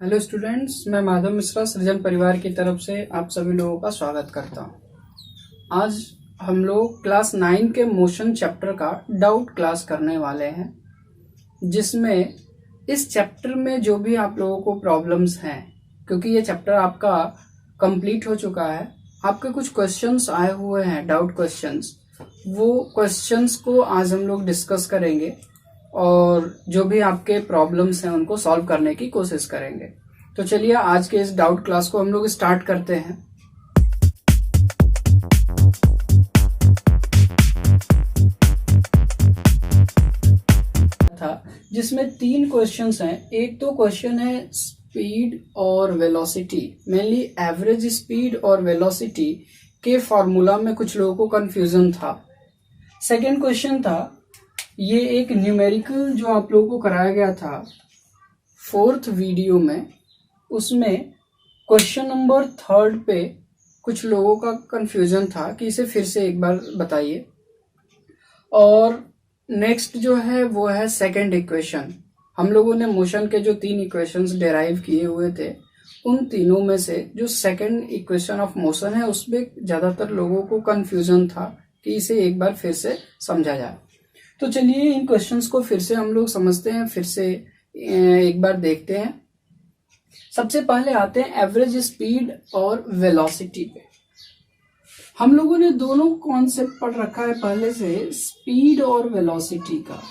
Hello students, मैं माधव मिश्रा सृजन परिवार की तरफ से आप सभी लोगों का स्वागत करता हूं। आज हम लोग क्लास 9 के मोशन चैप्टर का डाउट क्लास करने वाले हैं, जिसमें इस चैप्टर में जो भी आप लोगों को प्रॉब्लम्स हैं, क्योंकि ये चैप्टर आपका कंप्लीट हो चुका है, आपके कुछ क्वेश्चंस आए हुए हैं, डाउट क्वेश्चंस। वो क्वेश्चंस को आज हम लोग डिस्कस करेंगे और जो भी आपके प्रॉब्लम्स हैं उनको सॉल्व करने की कोशिश करेंगे। तो चलिए आज के इस डाउट क्लास को हम लोग स्टार्ट करते हैं। था जिसमें 3 क्वेश्चंस हैं। एक तो क्वेश्चन है स्पीड और वेलोसिटी, मेनली एवरेज स्पीड और वेलोसिटी के फॉर्मूला में कुछ लोगों को कंफ्यूजन था। सेकेंड क्वेश्चन था, ये एक न्यूमेरिकल जो आप लोगों को कराया गया था 4th वीडियो में, उसमें क्वेश्चन नंबर 3 पे कुछ लोगों का कंफ्यूजन था कि इसे फिर से एक बार बताइए। और नेक्स्ट जो है वो है सेकंड इक्वेशन। हम लोगों ने मोशन के जो 3 इक्वेशंस डेराइव किए हुए थे, उन तीनों में से जो सेकंड इक्वेशन ऑफ मोशन है उसमें ज्यादातर लोगों को कंफ्यूजन था कि इसे एक बार फिर से समझा जाए। तो चलिए इन क्वेश्चंस को फिर से हम लोग समझते हैं, फिर से एक बार देखते हैं। सबसे पहले आते हैं एवरेज स्पीड और वेलोसिटी पे। हम लोगों ने दोनों कॉन्सेप्ट पढ़ रखा है पहले से, स्पीड और वेलोसिटी का।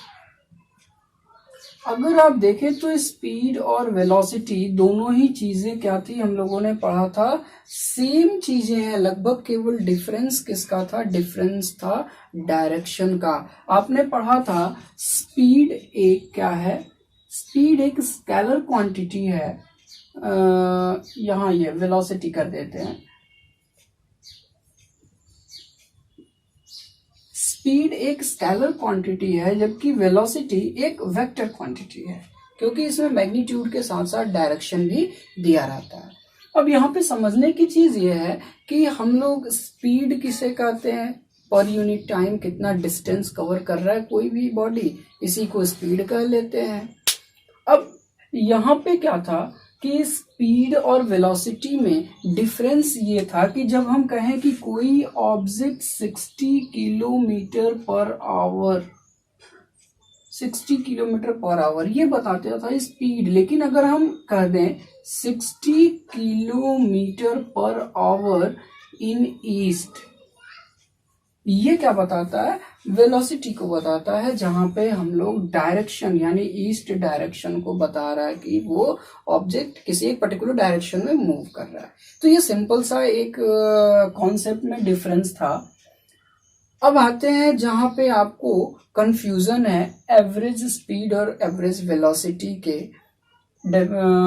अगर आप देखें तो स्पीड और वेलोसिटी दोनों ही चीजें क्या थी, हम लोगों ने पढ़ा था सेम चीजें हैं लगभग, केवल डिफरेंस किसका था? डिफरेंस था डायरेक्शन का। आपने पढ़ा था स्पीड एक क्या है? स्पीड एक स्केलर क्वांटिटी है। यहां ये वेलोसिटी कर देते हैं। स्पीड एक स्केलर क्वांटिटी है, जबकि वेलोसिटी एक वेक्टर क्वांटिटी है, क्योंकि इसमें मैग्नीट्यूड के साथ साथ डायरेक्शन भी दिया रहता है। अब यहाँ पे समझने की चीज ये है कि हम लोग स्पीड किसे कहते हैं? पर यूनिट टाइम कितना डिस्टेंस कवर कर रहा है कोई भी बॉडी, इसी को स्पीड कह लेते हैं। अब यहाँ पे क्या था कि स्पीड और वेलोसिटी में डिफरेंस ये था कि जब हम कहें कि कोई object 60 kilometre per hour, 60 kilometre per hour ये बताता था स्पीड, लेकिन अगर हम कह दें 60 किलोमीटर पर आवर इन ईस्ट, ये क्या बताता है? वेलोसिटी को बताता है, जहां पे हम लोग डायरेक्शन यानी ईस्ट डायरेक्शन को बता रहा है कि वो ऑब्जेक्ट किसी एक पर्टिकुलर डायरेक्शन में मूव कर रहा है। तो ये सिंपल सा एक कॉन्सेप्ट में डिफरेंस था। अब आते हैं जहां पे आपको कंफ्यूजन है एवरेज स्पीड और एवरेज वेलोसिटी के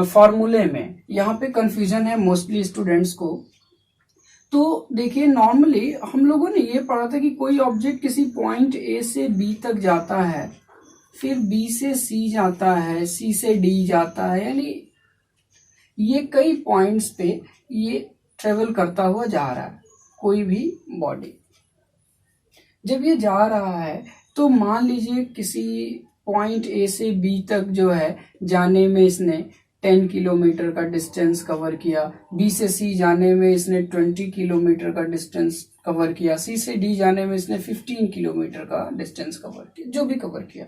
फॉर्मूले में। यहाँ पे कंफ्यूजन है मोस्टली स्टूडेंट्स को। तो देखिए, नॉर्मली हम लोगों ने ये पढ़ा था कि कोई ऑब्जेक्ट किसी पॉइंट ए से बी तक जाता है, फिर बी से सी जाता है, सी से डी जाता है, यानी ये कई पॉइंट्स पे ये ट्रेवल करता हुआ जा रहा है कोई भी बॉडी। जब ये जा रहा है तो मान लीजिए किसी पॉइंट ए से बी तक जो है जाने में इसने 10 किलोमीटर का डिस्टेंस कवर किया, बी से सी जाने में इसने 20 किलोमीटर का डिस्टेंस कवर किया, सी से डी जाने में इसने 15 किलोमीटर का डिस्टेंस कवर किया, जो भी कवर किया।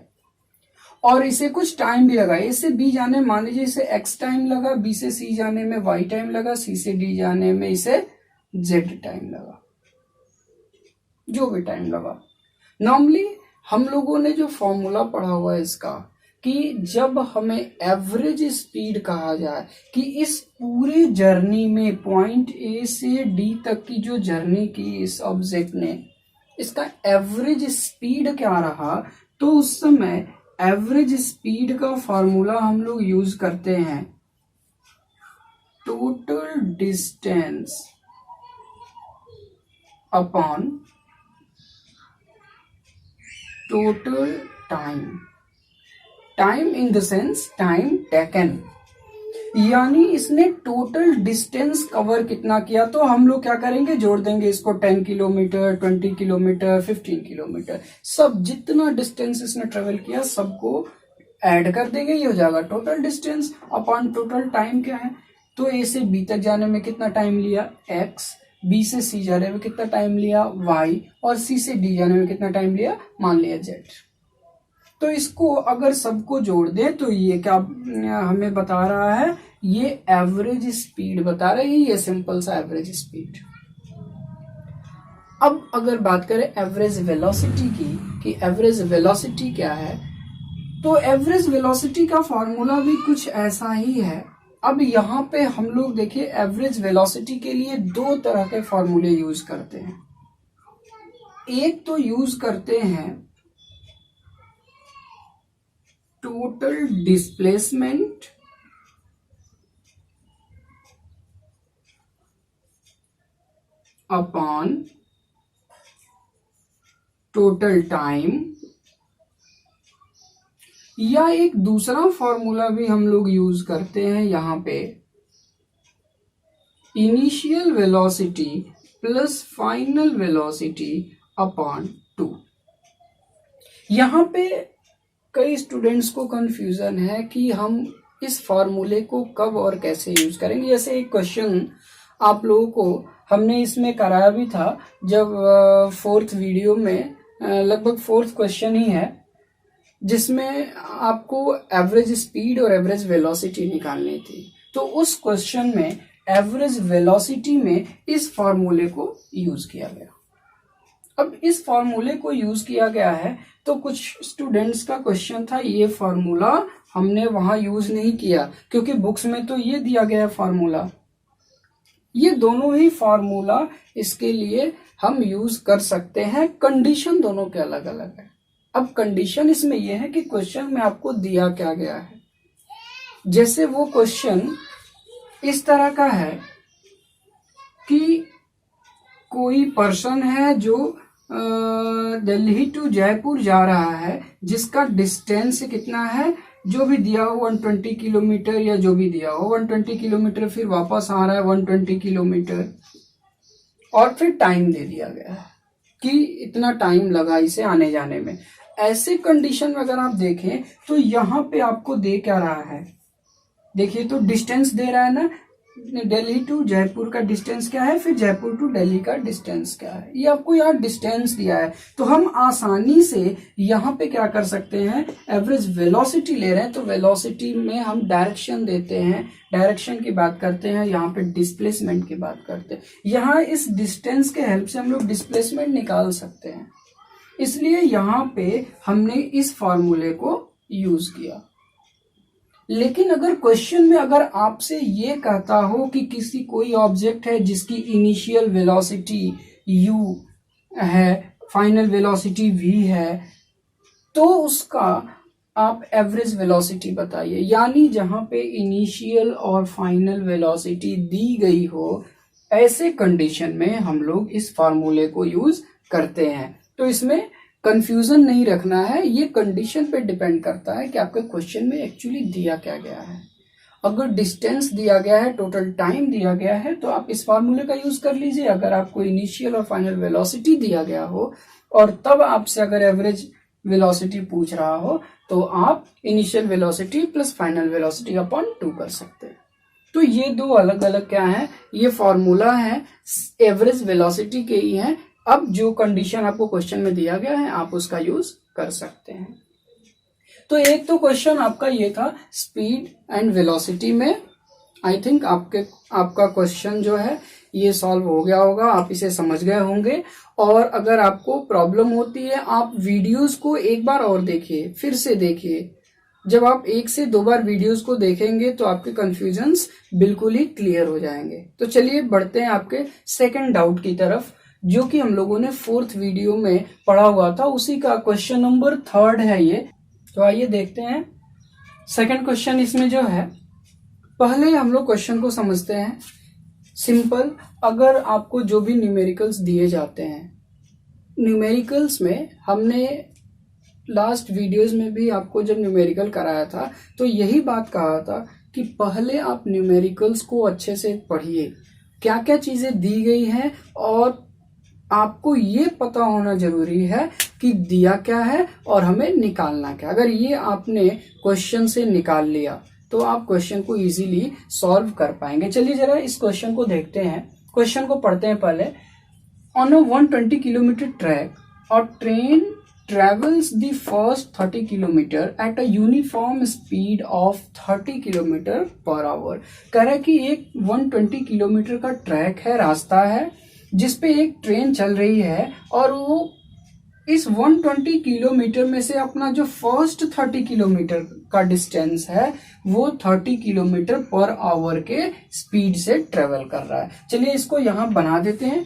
और इसे कुछ टाइम भी लगा। ए से बी जाने मान लीजिए इसे एक्स टाइम लगा, बी से सी जाने में वाई टाइम लगा, सी से डी जाने में इसे जेड टाइम लगा, जो भी टाइम लगा। नॉर्मली हम लोगों ने जो फॉर्मूला पढ़ा हुआ है इसका, कि जब हमें एवरेज स्पीड कहा जाए कि इस पूरे जर्नी में पॉइंट ए से डी तक की जो जर्नी की इस ऑब्जेक्ट ने, इसका एवरेज स्पीड क्या रहा, तो उस समय एवरेज स्पीड का फॉर्मूला हम लोग यूज करते हैं total distance upon total time. Time in the sense time taken, यानी इसने टोटल डिस्टेंस कवर कितना किया, तो हम लोग क्या करेंगे, जोड़ देंगे इसको 10 किलोमीटर, 20 किलोमीटर, 15 किलोमीटर, सब जितना डिस्टेंस इसने ट्रेवल किया सबको ऐड कर देंगे, ये हो जाएगा total distance upon total time क्या है, तो ए से बी तक जाने में कितना टाइम लिया x, बी से सी जाने में कितना टाइम लिया y, और सी से डी जाने में कितना टाइम लिया मान लिया z। तो इसको अगर सबको जोड़ दें तो ये क्या हमें बता रहा है, ये एवरेज स्पीड बता रहा है, ये सिंपल सा एवरेज स्पीड। अब अगर बात करें एवरेज वेलोसिटी की, कि एवरेज वेलोसिटी क्या है, तो एवरेज वेलोसिटी का फॉर्मूला भी कुछ ऐसा ही है। अब यहाँ पे हम लोग देखिए एवरेज वेलोसिटी के लिए दो तरह के फॉर्मूले यूज करते हैं। एक तो यूज करते हैं total displacement upon total time, या एक दूसरा फॉर्मूला भी हम लोग यूज करते हैं यहाँ पे, initial velocity plus final velocity upon 2। यहाँ पे कई स्टूडेंट्स को कंफ्यूजन है कि हम इस फॉर्मूले को कब और कैसे यूज करेंगे। जैसे एक क्वेश्चन आप लोगों को हमने इसमें कराया भी था, जब फोर्थ वीडियो में, लगभग फोर्थ क्वेश्चन ही है, जिसमें आपको एवरेज स्पीड और एवरेज वेलोसिटी निकालनी थी। तो उस क्वेश्चन में एवरेज वेलोसिटी में इस फॉर्मूले को यूज किया गया। अब इस फॉर्मूले को यूज किया गया है, तो कुछ स्टूडेंट्स का क्वेश्चन था ये फॉर्मूला हमने वहां यूज नहीं किया, क्योंकि बुक्स में तो ये दिया गया है फॉर्मूला। ये दोनों ही फॉर्मूला इसके लिए हम यूज कर सकते हैं, कंडीशन दोनों के अलग अलग है। अब कंडीशन इसमें यह है कि क्वेश्चन में आपको दिया क्या गया है। जैसे वो क्वेश्चन इस तरह का है कि कोई पर्सन है जो दिल्ली टू जयपुर जा रहा है, जिसका डिस्टेंस कितना है, जो भी दिया हो 120 किलोमीटर, या जो भी दिया हो 120 किलोमीटर, फिर वापस आ रहा है 120 किलोमीटर, और फिर टाइम दे दिया गया है कि इतना टाइम लगा इसे आने जाने में। ऐसे कंडीशन में अगर आप देखें तो यहाँ पे आपको दे क्या रहा है, देखिए तो डिस्टेंस दे रहा है ना, दिल्ली टू जयपुर का डिस्टेंस क्या है, फिर जयपुर टू दिल्ली का डिस्टेंस क्या है, ये आपको यहाँ डिस्टेंस दिया है। तो हम आसानी से यहाँ पे क्या कर सकते हैं, एवरेज वेलोसिटी ले रहे हैं तो वेलोसिटी में हम डायरेक्शन देते हैं, डायरेक्शन की बात करते हैं, यहाँ पे डिस्प्लेसमेंट की बात करते हैं। यहाँ इस डिस्टेंस के हेल्प से हम लोग डिस्प्लेसमेंट निकाल सकते हैं, इसलिए यहाँ पे हमने इस फॉर्मूले को यूज किया। लेकिन अगर क्वेश्चन में अगर आपसे ये कहता हो कि किसी कोई ऑब्जेक्ट है जिसकी इनिशियल वेलोसिटी u है, फाइनल वेलोसिटी v है, तो उसका आप एवरेज वेलोसिटी बताइए। यानी जहां पे इनिशियल और फाइनल वेलोसिटी दी गई हो, ऐसे कंडीशन में हम लोग इस फार्मूले को यूज करते हैं। तो इसमें कंफ्यूजन नहीं रखना है, ये कंडीशन पे डिपेंड करता है कि आपके क्वेश्चन में एक्चुअली दिया क्या गया है। अगर डिस्टेंस दिया गया है, टोटल टाइम दिया गया है, तो आप इस फार्मूले का यूज कर लीजिए। अगर आपको इनिशियल और फाइनल वेलोसिटी दिया गया हो और तब आपसे अगर एवरेज वेलोसिटी पूछ रहा हो, तो आप initial velocity plus final velocity upon 2 कर सकते हैं। तो ये दो अलग अलग क्या है, ये फॉर्मूला है एवरेज वेलोसिटी के ही है। अब जो कंडीशन आपको क्वेश्चन में दिया गया है, आप उसका यूज कर सकते हैं। तो एक तो क्वेश्चन आपका ये था स्पीड एंड वेलोसिटी में। आई थिंक आपका क्वेश्चन जो है ये सॉल्व हो गया होगा, आप इसे समझ गए होंगे। और अगर आपको प्रॉब्लम होती है, आप वीडियोस को एक बार और देखिए, फिर से देखिए। जब आप 1 से 2 बार वीडियोस को देखेंगे तो आपके कंफ्यूजन्स बिल्कुल ही क्लियर हो जाएंगे। तो चलिए बढ़ते हैं आपके सेकंड डाउट की तरफ, जो कि हम लोगों ने 4th वीडियो में पढ़ा हुआ था, उसी का क्वेश्चन नंबर 3 है ये। तो आइए देखते हैं सेकंड क्वेश्चन इसमें जो है। पहले हम लोग क्वेश्चन को समझते हैं। सिंपल, अगर आपको जो भी न्यूमेरिकल्स दिए जाते हैं, न्यूमेरिकल्स में हमने लास्ट वीडियोस में भी आपको जब न्यूमेरिकल कराया था तो यही बात कहा था कि पहले आप न्यूमेरिकल्स को अच्छे से पढ़िए, क्या क्या चीजें दी गई हैं और आपको ये पता होना जरूरी है कि दिया क्या है और हमें निकालना क्या। अगर ये आपने क्वेश्चन से निकाल लिया तो आप क्वेश्चन को इजीली सॉल्व कर पाएंगे। चलिए जरा इस क्वेश्चन को देखते हैं, क्वेश्चन को पढ़ते हैं पहले। ऑन अ 120 किलोमीटर ट्रैक और train travels the first 30 kilometer at a uniform speed of 30 kilometre per hour. कह रहा है कि एक 120 किलोमीटर का ट्रैक है, रास्ता है जिसपे एक ट्रेन चल रही है और वो इस 120 किलोमीटर में से अपना जो फर्स्ट 30 किलोमीटर का डिस्टेंस है वो 30 किलोमीटर पर आवर के स्पीड से ट्रेवल कर रहा है। चलिए इसको यहां बना देते हैं।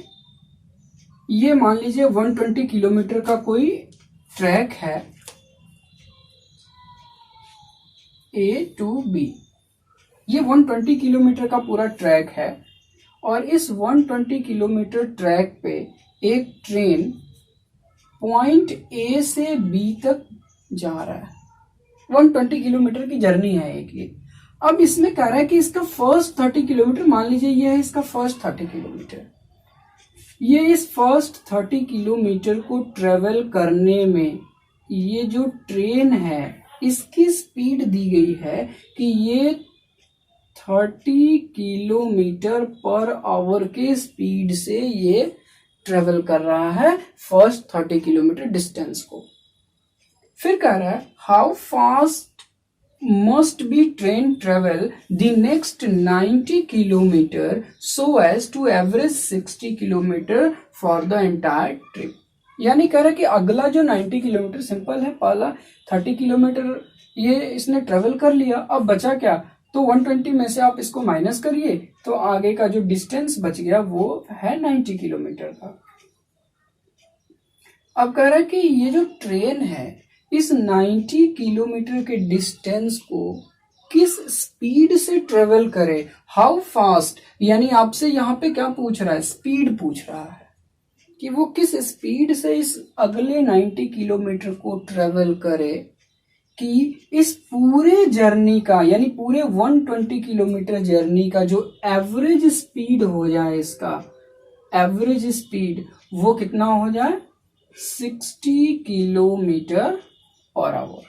ये मान लीजिए 120 किलोमीटर का कोई ट्रैक है A to B। ये 120 किलोमीटर का पूरा ट्रैक है और इस 120 किलोमीटर ट्रैक पे एक ट्रेन पॉइंट A से B तक जा रहा है। 120 किलोमीटर की जर्नी है एक ये। अब इसमें कह रहा है कि इसका फर्स्ट 30 किलोमीटर, मान लीजिए ये है इसका फर्स्ट 30 किलोमीटर। ये इस फर्स्ट 30 किलोमीटर को ट्रेवल करने में ये जो ट्रेन है इसकी स्पीड दी गई है कि ये 30 किलोमीटर पर आवर के स्पीड से ये ट्रेवल कर रहा है फर्स्ट 30 किलोमीटर डिस्टेंस को। फिर कह रहा है how fast must be train travel the next 90 kilometer so as to average 60 kilometer for the entire trip। यानी कह रहा है कि अगला जो 90 किलोमीटर, सिंपल है, पहला 30 किलोमीटर ये इसने ट्रेवल कर लिया, अब बचा क्या, तो 120 में से आप इसको माइनस करिए तो आगे का जो डिस्टेंस बच गया वो है 90 किलोमीटर का। अब कह रहा है कि ये जो ट्रेन है इस 90 किलोमीटर के डिस्टेंस को किस स्पीड से ट्रेवल करे, हाउ फास्ट, यानी आपसे यहाँ पे क्या पूछ रहा है, स्पीड पूछ रहा है कि वो किस स्पीड से इस अगले 90 किलोमीटर को ट्रेवल करे कि इस पूरे जर्नी का, यानी पूरे 120 किलोमीटर जर्नी का जो एवरेज स्पीड हो जाए, इसका एवरेज स्पीड वो कितना हो जाए, 60 किलोमीटर पर आवर।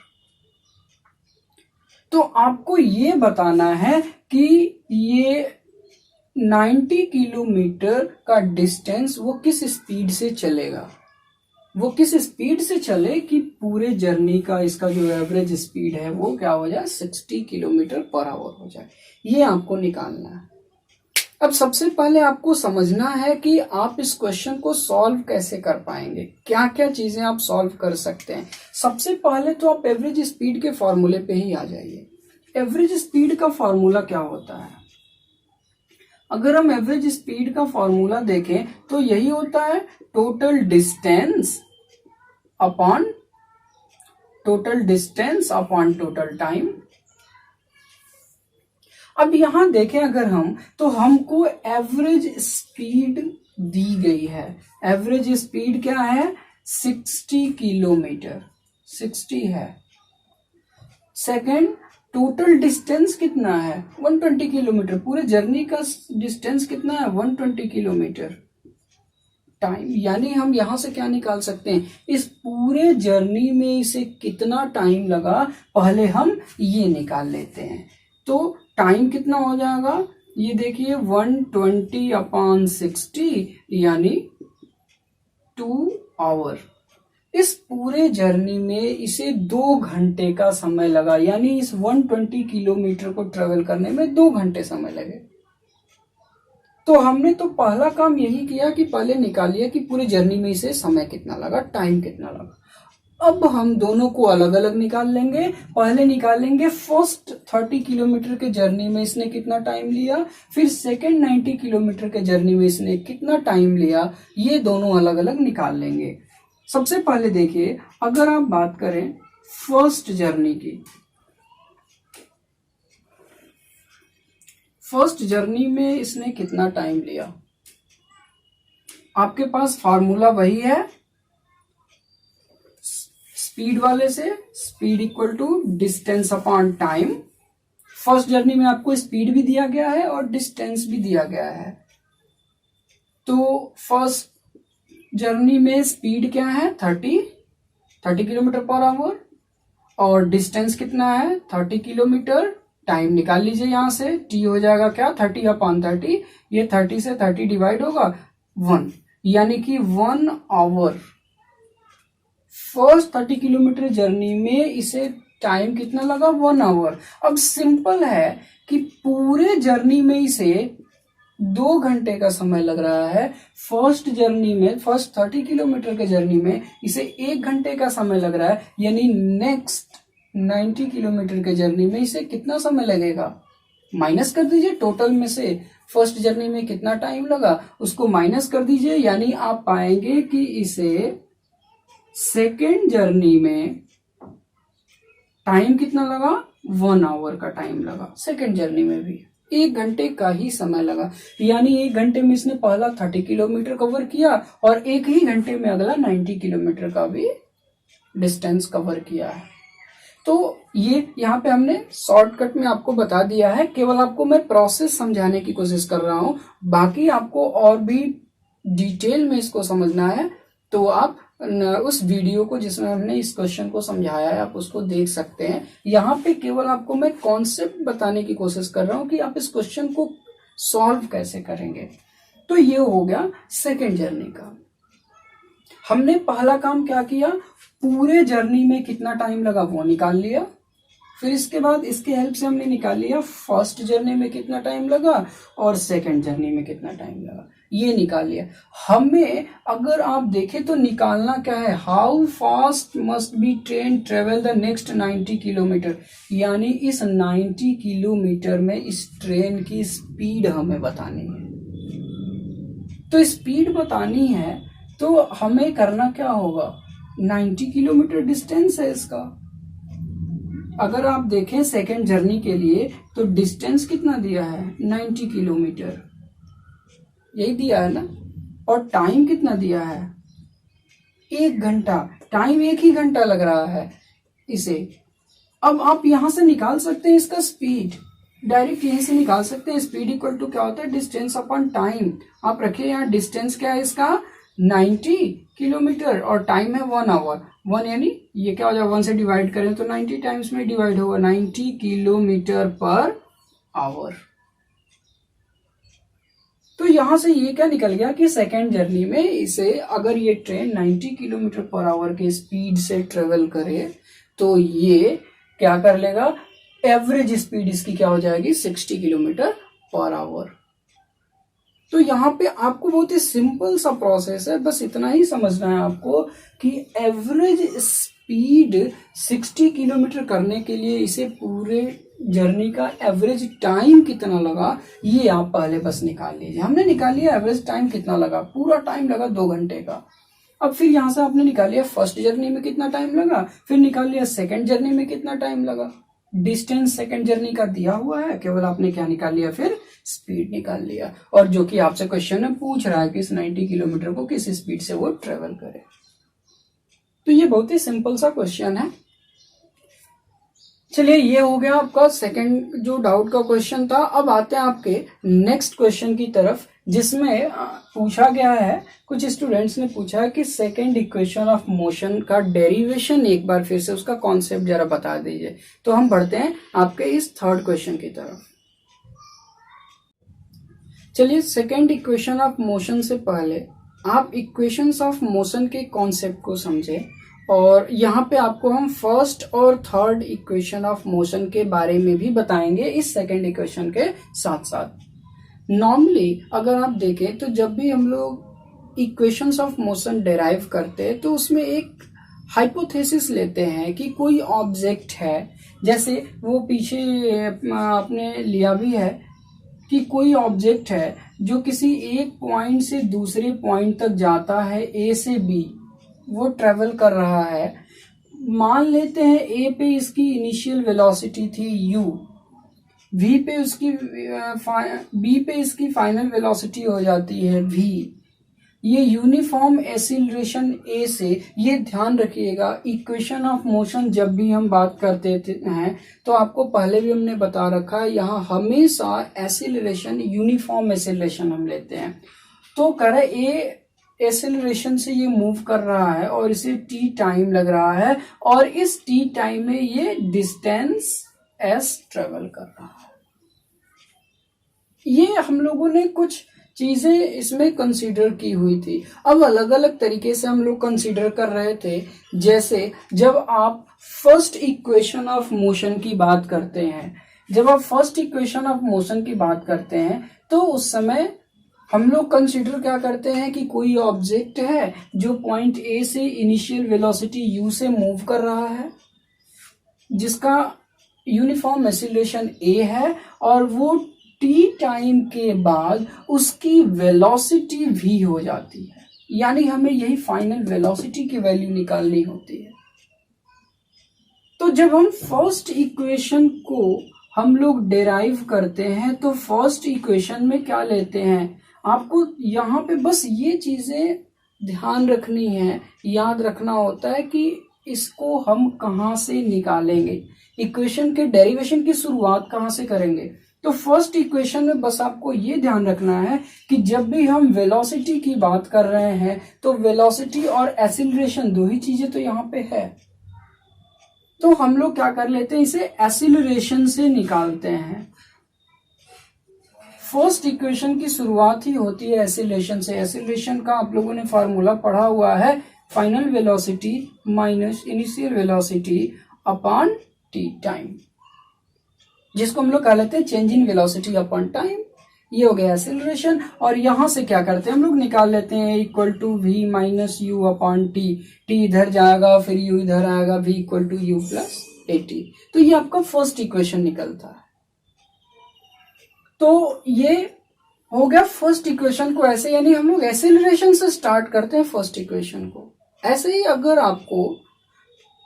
तो आपको ये बताना है कि ये 90 किलोमीटर का डिस्टेंस वो किस स्पीड से चलेगा, वो किस स्पीड से चले कि पूरे जर्नी का इसका जो एवरेज स्पीड है वो क्या हो जाए, 60 किलोमीटर पर आवर हो जाए। ये आपको निकालना है। अब सबसे पहले आपको समझना है कि आप इस क्वेश्चन को सॉल्व कैसे कर पाएंगे, क्या क्या चीजें आप सॉल्व कर सकते हैं। सबसे पहले तो आप एवरेज स्पीड के फॉर्मूले पे ही आ जाइए। एवरेज स्पीड का फॉर्मूला क्या होता है, अगर हम एवरेज स्पीड का फॉर्मूला देखें तो यही होता है total distance upon total time. अब यहां देखें अगर हम, तो हमको एवरेज स्पीड दी गई है। एवरेज स्पीड क्या है, 60 किलोमीटर, 60 है। सेकंड, टोटल डिस्टेंस कितना है, 120 किलोमीटर, पूरे जर्नी का डिस्टेंस कितना है, 120 किलोमीटर। टाइम, यानी हम यहां से क्या निकाल सकते हैं, इस पूरे जर्नी में इसे कितना टाइम लगा, पहले हम ये निकाल लेते हैं। तो टाइम कितना हो जाएगा, ये देखिए 120/60 यानी 2 आवर। इस पूरे जर्नी में इसे 2 घंटे का समय लगा, यानी इस 120 किलोमीटर को ट्रेवल करने में 2 घंटे समय लगे। तो हमने तो पहला काम यही किया कि पहले निकालिए कि पूरे जर्नी में इसे समय कितना लगा, टाइम कितना लगा। अब हम दोनों को अलग अलग निकाल लेंगे। पहले निकालेंगे फर्स्ट 30 किलोमीटर के जर्नी में इसने कितना टाइम लिया, फिर सेकेंड 90 किलोमीटर के जर्नी में इसने कितना टाइम लिया, ये दोनों अलग अलग निकाल लेंगे। सबसे पहले देखिए, अगर आप बात करें फर्स्ट जर्नी की, फर्स्ट जर्नी में इसने कितना टाइम लिया, आपके पास फार्मूला वही है स्पीड वाले से, speed equal to distance upon time. First journey में आपको स्पीड भी दिया गया है और डिस्टेंस भी दिया गया है। तो फर्स्ट जर्नी में स्पीड क्या है 30 किलोमीटर पर आवर, और डिस्टेंस कितना है 30 किलोमीटर। टाइम निकाल लीजिए यहां से, टी हो जाएगा क्या 30/30, ये 30 से 30 डिवाइड होगा 1, यानी कि 1 आवर। फर्स्ट 30 किलोमीटर जर्नी में इसे टाइम कितना लगा 1 आवर। अब सिंपल है कि पूरे जर्नी में इसे 2 घंटे का समय लग रहा है। फर्स्ट जर्नी में, फर्स्ट 30 किलोमीटर के जर्नी में इसे 1 घंटे का समय लग रहा है, यानी नेक्स्ट 90 किलोमीटर के जर्नी में इसे कितना समय लगेगा, माइनस कर दीजिए टोटल में से। फर्स्ट जर्नी में कितना टाइम लगा उसको माइनस कर दीजिए, यानी आप पाएंगे कि इसे सेकेंड जर्नी में टाइम कितना लगा 1 आवर का टाइम लगा। सेकेंड जर्नी में भी 1 घंटे का ही समय लगा, यानी 1 घंटे में इसने पहला 30 किलोमीटर कवर किया और 1 ही घंटे में अगला 90 किलोमीटर का भी डिस्टेंस कवर किया है। तो ये यहाँ पे हमने शॉर्टकट में आपको बता दिया है, केवल आपको मैं प्रोसेस समझाने की कोशिश कर रहा हूं। बाकी आपको और भी डिटेल में इसको समझना है तो आप उस वीडियो को जिसमें हमने इस क्वेश्चन को समझाया है आप उसको देख सकते हैं। यहाँ पे केवल आपको मैं कॉन्सेप्ट बताने की कोशिश कर रहा हूं कि आप इस क्वेश्चन को सॉल्व कैसे करेंगे। तो ये हो गया सेकेंड जर्नी का। हमने पहला काम क्या किया, पूरे जर्नी में कितना टाइम लगा वो निकाल लिया। फिर इसके बाद इसके हेल्प से हमने निकाल लिया फर्स्ट जर्नी में कितना टाइम लगा और सेकंड जर्नी में कितना टाइम लगा, ये निकाल लिया। हमें अगर आप देखें तो निकालना क्या है, how fast must be train travel the next 90 kilometre, यानी इस 90 किलोमीटर में इस ट्रेन की स्पीड हमें बतानी है। तो स्पीड बतानी है तो हमें करना क्या होगा, 90 किलोमीटर डिस्टेंस है इसका। अगर आप देखें सेकेंड जर्नी के लिए तो डिस्टेंस कितना दिया है 90 किलोमीटर, यही दिया है ना, और टाइम कितना दिया है 1 घंटा। टाइम 1 ही घंटा लग रहा है इसे। अब आप यहां से निकाल सकते हैं इसका स्पीड, डायरेक्ट यहीं से निकाल सकते हैं। स्पीड इक्वल टू क्या होता है, डिस्टेंस अपॉन टाइम। आप रखिए यहाँ डिस्टेंस क्या है इसका 90 किलोमीटर और टाइम है 1 आवर। 1 यानी ये क्या हो जाएगा 1 से डिवाइड करें तो 90 टाइम्स में डिवाइड होगा, 90 किलोमीटर पर आवर। तो यहां से ये क्या निकल गया कि सेकेंड जर्नी में इसे अगर ये ट्रेन 90 किलोमीटर पर आवर के स्पीड से ट्रेवल करे तो ये क्या कर लेगा, एवरेज स्पीड इसकी क्या हो जाएगी 60 किलोमीटर पर आवर। तो यहाँ पे आपको बहुत ही सिंपल सा प्रोसेस है, बस इतना ही समझना है आपको कि एवरेज स्पीड 60 किलोमीटर करने के लिए इसे पूरे जर्नी का एवरेज टाइम कितना लगा ये आप पहले बस निकाल लीजिए। हमने निकाल लिया एवरेज टाइम कितना लगा, पूरा टाइम लगा 2 घंटे का। अब फिर यहां से आपने निकाल लिया फर्स्ट जर्नी में कितना टाइम लगा, फिर निकाल लिया सेकेंड जर्नी में कितना टाइम लगा। डिस्टेंस सेकेंड जर्नी का दिया हुआ है, केवल आपने क्या निकाल लिया फिर स्पीड निकाल लिया। और जो कि आपसे क्वेश्चन में पूछ रहा है कि इस 90 किलोमीटर को किस स्पीड से वो ट्रेवल करे। तो ये बहुत ही सिंपल सा क्वेश्चन है। चलिए ये हो गया आपका सेकंड जो डाउट का क्वेश्चन था। अब आते हैं आपके नेक्स्ट क्वेश्चन की तरफ, जिसमें पूछा गया है, कुछ स्टूडेंट्स ने पूछा है कि सेकंड इक्वेशन ऑफ मोशन का डेरिवेशन एक बार फिर से उसका कॉन्सेप्ट जरा बता दीजिए। तो हम बढ़ते हैं आपके इस थर्ड क्वेश्चन की तरफ। चलिए सेकंड इक्वेशन ऑफ मोशन से पहले आप इक्वेशंस ऑफ मोशन के कॉन्सेप्ट को समझे, और यहाँ पे आपको हम फर्स्ट और थर्ड इक्वेशन ऑफ मोशन के बारे में भी बताएंगे इस सेकंड इक्वेशन के साथ साथ। नॉर्मली अगर आप देखें तो जब भी हम लोग इक्वेशंस ऑफ मोशन डेराइव करते हैं तो उसमें एक हाइपोथेसिस लेते हैं कि कोई ऑब्जेक्ट है, जैसे वो पीछे आपने लिया भी है कि कोई ऑब्जेक्ट है जो किसी एक पॉइंट से दूसरे पॉइंट तक जाता है, ए से बी वो ट्रेवल कर रहा है। मान लेते हैं ए पे इसकी इनिशियल वेलोसिटी थी u, v पे उसकी b पे इसकी फाइनल वेलोसिटी हो जाती है v। ये यूनिफॉर्म एक्सीलरेशन a से, ये ध्यान रखिएगा इक्वेशन ऑफ मोशन जब भी हम बात करते हैं तो आपको पहले भी हमने बता रखा है यहाँ हमेशा एक्सीलरेशन यूनिफॉर्म एक्सीलरेशन हम लेते हैं। तो कह रहे एक्सेलरेशन से ये मूव कर रहा है और इसे t टाइम लग रहा है और इस t टाइम में ये डिस्टेंस s ट्रेवल कर रहा है। ये हम लोगों ने कुछ चीजें इसमें कंसीडर की हुई थी। अब अलग अलग तरीके से हम लोग कंसीडर कर रहे थे, जैसे जब आप फर्स्ट इक्वेशन ऑफ मोशन की बात करते हैं, जब आप फर्स्ट इक्वेशन ऑफ मोशन की बात करते हैं तो उस समय हम लोग कंसीडर क्या करते हैं कि कोई ऑब्जेक्ट है जो पॉइंट ए से इनिशियल वेलोसिटी u से मूव कर रहा है, जिसका यूनिफॉर्म एक्सीलरेशन a है और वो t टाइम के बाद उसकी वेलोसिटी v हो जाती है, यानी हमें यही फाइनल वेलोसिटी की वैल्यू निकालनी होती है। तो जब हम फर्स्ट इक्वेशन को हम लोग डेराइव करते हैं तो फर्स्ट इक्वेशन में क्या लेते हैं, आपको यहाँ पे बस ये चीजें ध्यान रखनी है, याद रखना होता है कि इसको हम कहाँ से निकालेंगे, इक्वेशन के डेरिवेशन की शुरुआत कहाँ से करेंगे। तो फर्स्ट इक्वेशन में बस आपको ये ध्यान रखना है कि जब भी हम वेलोसिटी की बात कर रहे हैं तो वेलोसिटी और एक्सीलरेशन दो ही चीजें तो यहाँ पे है, तो हम लोग क्या कर लेते हैं, इसे एक्सीलरेशन से निकालते हैं। फर्स्ट इक्वेशन की शुरुआत ही होती है एक्सीलरेशन से। एक्सीलरेशन का आप लोगों ने फार्मूला पढ़ा हुआ है, final velocity minus initial velocity upon T time, जिसको हम लोग कह लेते हैं change in velocity upon time. ये हो गया एक्सीलरेशन। और यहां से क्या करते हैं, हम लोग निकाल लेते हैं equal to v minus u upon t. T इधर जाएगा, फिर u इधर आएगा, v equal to u plus a t. तो ये आपका फर्स्ट इक्वेशन निकलता है। तो ये हो गया फर्स्ट इक्वेशन को ऐसे, यानी हम लोग एक्सीलरेशन से स्टार्ट करते हैं फर्स्ट इक्वेशन को। ऐसे ही अगर आपको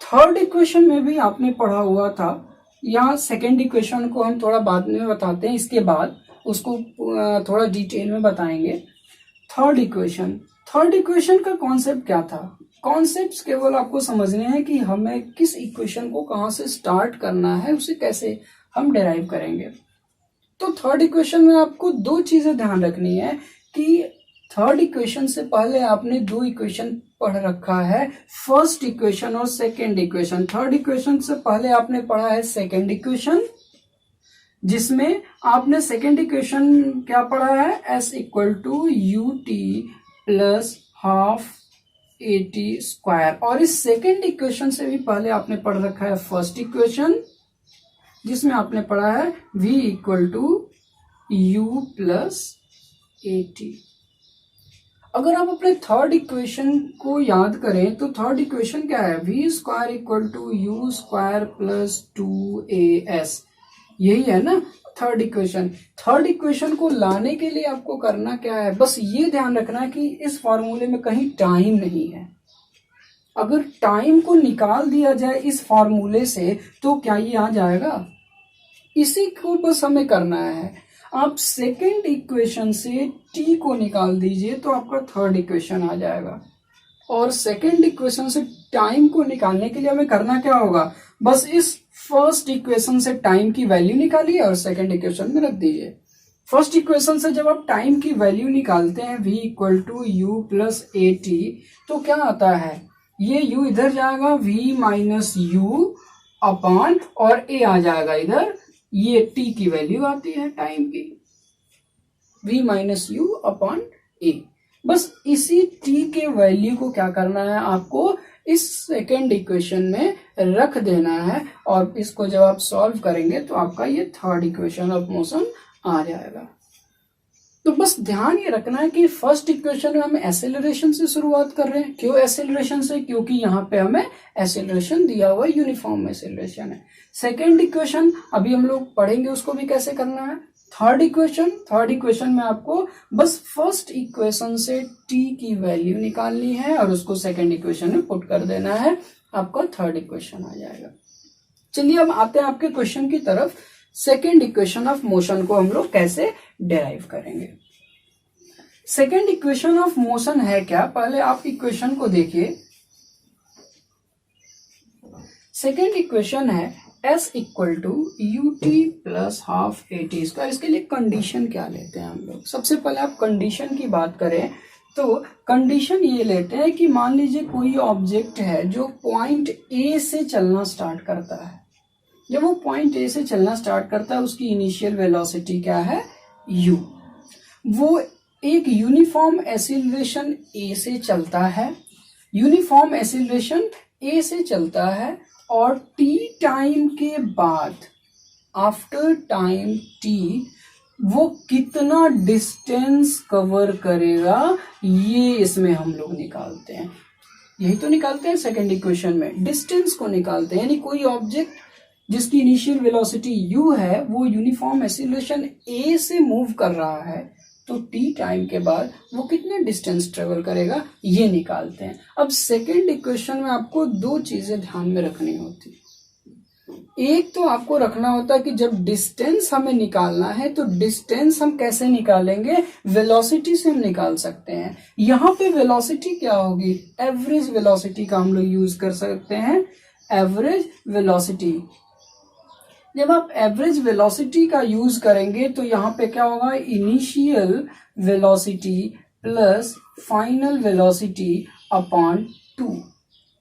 थर्ड इक्वेशन में भी आपने पढ़ा हुआ था, यहाँ सेकेंड इक्वेशन को हम थोड़ा बाद में बताते हैं, इसके बाद उसको थोड़ा डिटेल में बताएंगे। थर्ड इक्वेशन का कॉन्सेप्ट क्या था, कॉन्सेप्ट्स केवल आपको समझने हैं कि हमें किस इक्वेशन को कहाँ से स्टार्ट करना है, उसे कैसे हम डेराइव करेंगे। तो थर्ड इक्वेशन में आपको दो चीजें ध्यान रखनी है कि थर्ड इक्वेशन से पहले आपने दो इक्वेशन पढ़ रखा है, फर्स्ट इक्वेशन और सेकेंड इक्वेशन। थर्ड इक्वेशन से पहले आपने पढ़ा है सेकेंड इक्वेशन, जिसमें आपने सेकेंड इक्वेशन क्या पढ़ा है, s equal to u t plus half a t square. और इस सेकेंड इक्वेशन से भी पहले आपने पढ़ रखा है फर्स्ट इक्वेशन, जिसमें आपने पढ़ा है v equal to u plus a t. अगर आप अपने थर्ड इक्वेशन को याद करें तो थर्ड इक्वेशन क्या है, v square equal to u square plus 2as, यही है ना थर्ड इक्वेशन। थर्ड इक्वेशन को लाने के लिए आपको करना क्या है, बस ये ध्यान रखना है कि इस फॉर्मूले में कहीं टाइम नहीं है। अगर टाइम को निकाल दिया जाए इस फॉर्मूले से तो क्या ये आ जाएगा, इसी को बस हमें करना है। आप सेकेंड इक्वेशन से t को निकाल दीजिए तो आपका थर्ड इक्वेशन आ जाएगा। और सेकेंड इक्वेशन से टाइम को निकालने के लिए हमें करना क्या होगा, बस इस फर्स्ट इक्वेशन से टाइम की वैल्यू निकालिए और सेकेंड इक्वेशन में रख दीजिए। फर्स्ट इक्वेशन से जब आप टाइम की वैल्यू निकालते हैं v equal to u plus a t, तो क्या आता है, ये u इधर जाएगा, v माइनस यू अपॉन और a आ जाएगा इधर, ये t की वैल्यू आती है टाइम की, v minus u upon a। बस इसी t के वैल्यू को क्या करना है, आपको इस सेकेंड इक्वेशन में रख देना है और इसको जब आप सॉल्व करेंगे तो आपका ये थर्ड इक्वेशन ऑफ मोशन आ जाएगा। तो बस ध्यान ये रखना है कि फर्स्ट इक्वेशन में हम एक्सेलरेशन से शुरुआत कर रहे हैं। क्यों एक्सेलरेशन से, क्योंकि यहाँ पे हमें एक्सेलरेशन दिया हुआ यूनिफॉर्म एक्सेलरेशन है। सेकेंड इक्वेशन अभी हम लोग पढ़ेंगे उसको भी कैसे करना है। थर्ड इक्वेशन में आपको बस फर्स्ट इक्वेशन से t की वैल्यू निकालनी है और उसको सेकेंड इक्वेशन में पुट कर देना है, आपका थर्ड इक्वेशन आ जाएगा। चलिए अब आते हैं आपके क्वेश्चन की तरफ। सेकेंड इक्वेशन ऑफ मोशन को हम लोग कैसे डेराइव करेंगे। सेकेंड इक्वेशन ऑफ मोशन है क्या, पहले आप इक्वेशन को देखिए। सेकेंड इक्वेशन है s equal to u t plus half a t square. इसके लिए कंडीशन क्या लेते हैं हम लोग, सबसे पहले आप कंडीशन की बात करें तो कंडीशन ये लेते हैं कि मान लीजिए कोई ऑब्जेक्ट है जो पॉइंट ए से चलना स्टार्ट करता है। जब वो पॉइंट ए से चलना स्टार्ट करता है उसकी इनिशियल वेलोसिटी क्या है, u। वो एक यूनिफॉर्म एक्सीलरेशन ए से चलता है, यूनिफॉर्म एक्सीलरेशन ए से चलता है और t टाइम के बाद, आफ्टर टाइम t, वो कितना डिस्टेंस कवर करेगा ये इसमें हम लोग निकालते हैं। यही तो निकालते हैं सेकंड इक्वेशन में, डिस्टेंस को निकालते हैं। यानी कोई ऑब्जेक्ट जिसकी इनिशियल वेलोसिटी u है वो यूनिफॉर्म एक्सीलरेशन a से मूव कर रहा है, तो t टाइम के बाद वो कितने डिस्टेंस ट्रेवल करेगा ये निकालते हैं। अब सेकंड इक्वेशन में आपको दो चीजें ध्यान में रखनी होती है। एक तो आपको रखना होता है कि जब डिस्टेंस हमें निकालना है तो डिस्टेंस हम कैसे निकालेंगे, वेलोसिटी से हम निकाल सकते हैं। यहां पे वेलोसिटी क्या होगी, एवरेज वेलोसिटी का हम लोग यूज कर सकते हैं, एवरेज वेलोसिटी। जब आप एवरेज वेलोसिटी का यूज करेंगे तो यहाँ पे क्या होगा, initial velocity plus final velocity upon 2।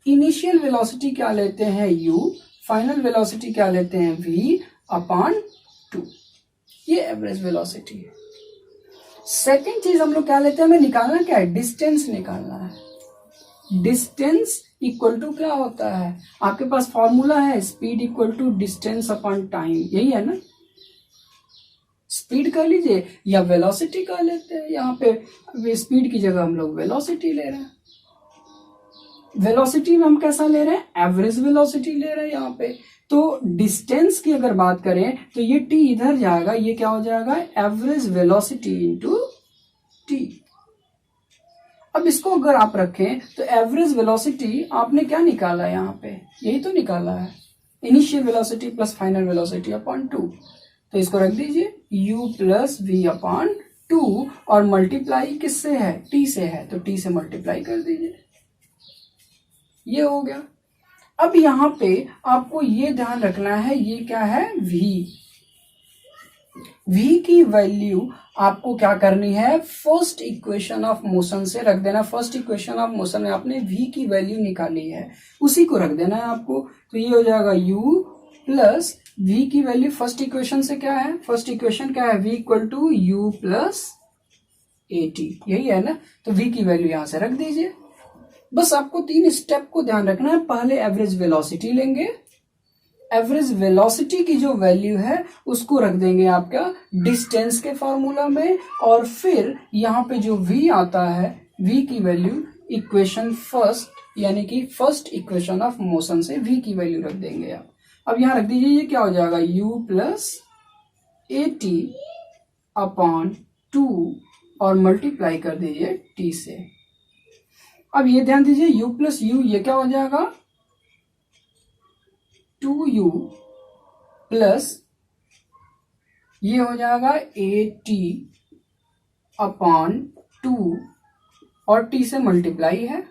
Initial velocity क्या लेते हैं u, फाइनल वेलोसिटी क्या लेते हैं v अपॉन 2। ये एवरेज वेलोसिटी है। सेकेंड चीज हम लोग क्या लेते हैं, हमें निकालना क्या है, डिस्टेंस निकालना है। डिस्टेंस इक्वल टू क्या होता है, आपके पास फॉर्मूला है, speed equal to distance upon time, यही है ना। स्पीड कर लीजिए या वेलोसिटी कर लेते हैं, यहाँ पे स्पीड की जगह हम लोग वेलोसिटी ले रहे हैं। वेलोसिटी में हम कैसा ले रहे हैं, एवरेज वेलोसिटी ले रहे हैं यहाँ पे। तो डिस्टेंस की अगर बात करें तो ये t इधर जाएगा, ये क्या हो जाएगा, एवरेज वेलोसिटी इंटू t। अब इसको अगर आप रखें तो एवरेज वेलोसिटी आपने क्या निकाला यहाँ पे, यही तो निकाला है, initial velocity plus final velocity upon 2। तो इसको रख दीजिए u प्लस वी अपॉन 2 और मल्टीप्लाई किससे है, t से है, तो t से मल्टीप्लाई कर दीजिए, ये हो गया। अब यहां पे आपको ये ध्यान रखना है, ये क्या है, v की वैल्यू आपको क्या करनी है, फर्स्ट इक्वेशन ऑफ मोशन से रख देना। फर्स्ट इक्वेशन ऑफ मोशन में आपने v की वैल्यू निकाली है, उसी को रख देना है आपको। तो ये हो जाएगा u प्लस v की वैल्यू फर्स्ट इक्वेशन से क्या है, फर्स्ट इक्वेशन क्या है, v equal to u plus at, यही है ना। तो v की वैल्यू यहां से रख दीजिए। बस आपको 3 स्टेप को ध्यान रखना है। पहले एवरेज वेलोसिटी लेंगे, एवरेज वेलोसिटी की जो वैल्यू है उसको रख देंगे आपका डिस्टेंस के फॉर्मूला में, और फिर यहाँ पे जो v आता है, v की वैल्यू इक्वेशन फर्स्ट, यानी कि फर्स्ट इक्वेशन ऑफ मोशन से v की वैल्यू रख देंगे आप। अब यहाँ रख दीजिए, ये क्या हो जाएगा, u प्लस at अपॉन 2 और मल्टीप्लाई कर दीजिए t से। अब ये ध्यान दीजिए, u प्लस u ये क्या हो जाएगा, 2u प्लस ये हो जाएगा at अपॉन 2 और t से मल्टीप्लाई है।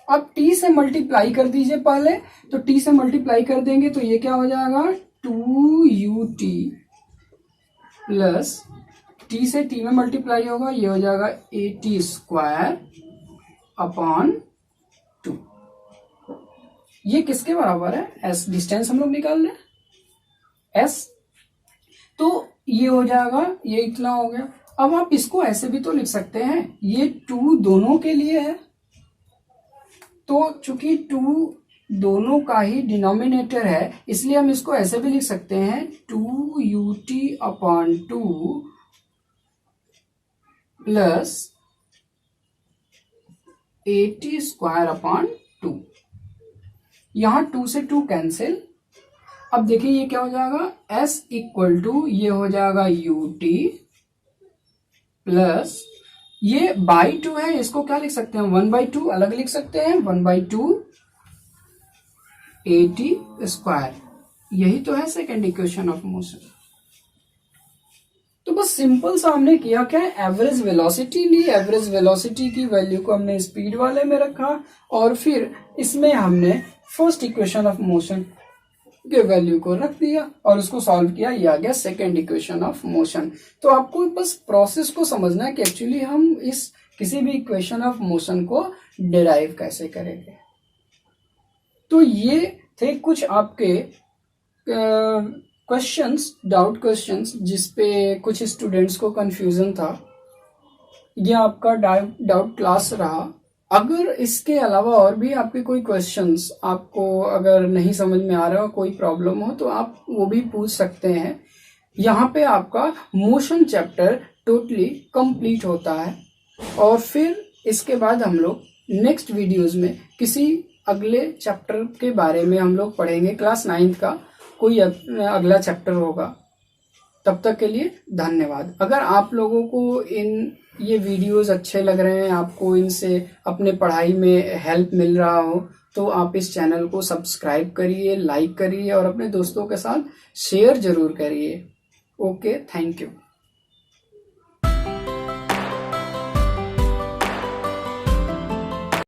अब t से मल्टीप्लाई कर दीजिए पहले, तो t से मल्टीप्लाई कर देंगे तो ये क्या हो जाएगा, 2ut प्लस t से t में मल्टीप्लाई होगा, ये हो जाएगा at स्क्वायर अपॉन 2। ये किसके बराबर है, s, डिस्टेंस हम लोग निकाल रहे हैं s, तो ये हो जाएगा, ये इतना हो गया। अब आप इसको ऐसे भी तो लिख सकते हैं, ये 2 दोनों के लिए है, तो चूंकि 2 दोनों का ही डिनोमिनेटर है इसलिए हम इसको ऐसे भी लिख सकते हैं, 2ut upon 2 plus at square upon 2। यहां 2 से 2 कैंसिल। अब देखिए ये क्या हो जाएगा, s इक्वल टू ये हो जाएगा ut प्लस ये बाई 2 है, इसको क्या लिख सकते हैं, 1/2 अलग लिख सकते हैं, 1/2 at स्क्वायर। यही तो है सेकेंड इक्वेशन ऑफ मोशन। तो बस सिंपल सा हमने किया क्या, एवरेज वेलोसिटी ली, एवरेज वेलोसिटी की वैल्यू को हमने स्पीड वाले में रखा और फिर इसमें हमने फर्स्ट इक्वेशन ऑफ मोशन के वैल्यू को रख दिया और उसको सॉल्व किया, ये आ गया सेकेंड इक्वेशन ऑफ मोशन। तो आपको बस प्रोसेस को समझना है कि एक्चुअली हम इस किसी भी इक्वेशन ऑफ मोशन को डिराइव कैसे करेंगे। तो ये थे कुछ आपके क्वेश्चंस, डाउट क्वेश्चंस, जिसपे कुछ स्टूडेंट्स को कंफ्यूजन था। ये आपका डाउट क्लास रहा। अगर इसके अलावा और भी आपके कोई क्वेश्चंस आपको अगर नहीं समझ में आ रहा हो, कोई प्रॉब्लम हो, तो आप वो भी पूछ सकते हैं। यहाँ पे आपका मोशन चैप्टर टोटली कंप्लीट होता है और फिर इसके बाद हम लोग नेक्स्ट वीडियोस में किसी अगले चैप्टर के बारे में हम लोग पढ़ेंगे। क्लास 9th का कोई अगला चैप्टर होगा। तब तक के लिए धन्यवाद। अगर आप लोगों को ये वीडियोस अच्छे लग रहे हैं, आपको इनसे अपने पढ़ाई में हेल्प मिल रहा हो, तो आप इस चैनल को सब्सक्राइब करिए, लाइक करिए और अपने दोस्तों के साथ शेयर जरूर करिए। Okay, thank you.